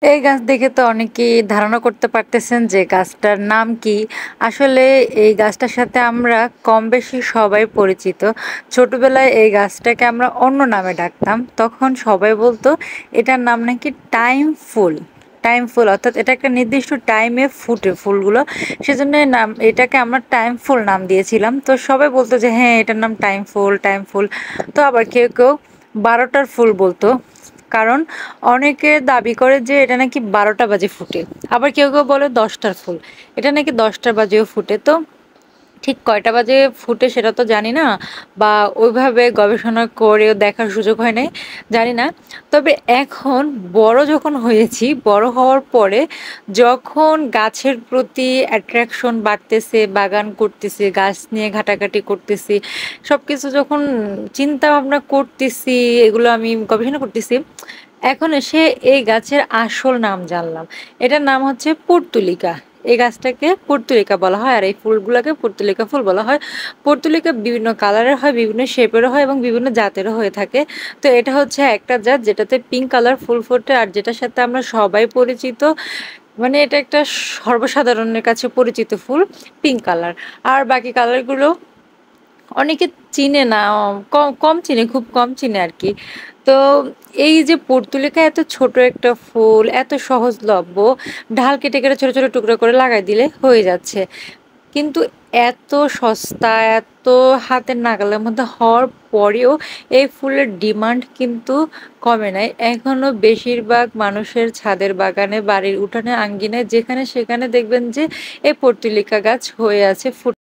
এই গাছ দেখে তো অনেকেই ধারণা করতে পারতেছেন যে গাছটার নাম কি। আসলে এই গাছটার সাথে আমরা কম বেশি সবাই পরিচিত। ছোটবেলায় এই গাছটাকে আমরা অন্য নামে ডাকতাম। তখন সবাই বলতো এটার নাম নাকি টাইম ফুল। টাইম ফুল অর্থাৎ এটা একটা নির্দিষ্ট টাইমে ফুটে ফুলগুলো। সেজন্য এটাকে আমরা টাইম ফুল নাম দিয়েছিলাম। তো সবাই বলতো যে হ্যাঁ এটার নাম টাইম ফুল, টাইম ফুল। তো আবার কেউ ১২টার ফুল বলতো। কারণ অনেকে দাবি করে যে এটা নাকি ১২টা বাজে ফুটে। আবার কেউ বলে ১০টার ফুল। এটা নাকি ১০টা বাজেও ফুটে। তো ঠিক কয়টা বাজে ফুটে সেটা তো জানি না, বা ওইভাবে গবেষণা করেও দেখার সুযোগ হয় নাই, জানি না। তবে এখন বড় যখন হয়েছি, বড় হওয়ার পরে যখন গাছের প্রতি অ্যাট্রাকশন বাড়তেছে, বাগান করতেছি, গাছ নিয়ে ঘাটাঘাটি করতেছি, সবকিছু যখন চিন্তা ভাবনা করতেছি, এগুলো আমি গবেষণা করতেছি, এখন এসে এই গাছের আসল নাম জানলাম। এটার নাম হচ্ছে পর্তুলিকা। এই গাছটাকে পর্তুলিকা বলা হয় আর এই ফুলগুলোকে পর্তুলিকা ফুল বলা হয়। পর্তুলিকা বিভিন্ন কালারের হয়, বিভিন্ন শেপেরও হয় এবং বিভিন্ন জাতেরও হয়ে থাকে। তো এটা হচ্ছে একটা জাত যেটাতে পিঙ্ক কালার ফুল ফোটে আর যেটার সাথে আমরা সবাই পরিচিত। মানে এটা একটা সর্বসাধারণের কাছে পরিচিত ফুল, পিঙ্ক কালার। আর বাকি কালারগুলো অনেকে চিনে না, কম কম চিনে, খুব কম চিনে আরকি। তো এই যে পর্তুলিকা এত ছোট একটা ফুল, এত সহজলভ্য, ঢাল কেটে ছোট, ছোট টুকরো করে লাগাই দিলে হয়ে যাচ্ছে। কিন্তু এত সস্তা, এত হাতের নাগালের মধ্যে হওয়ার পরেও এই ফুলের ডিমান্ড কিন্তু কমে নাই। এখনো বেশিরভাগ মানুষের ছাদের বাগানে, বাড়ির উঠানে, আঙ্গিনায় যেখানে সেখানে দেখবেন যে এই পর্তুলিকা গাছ হয়ে আছে।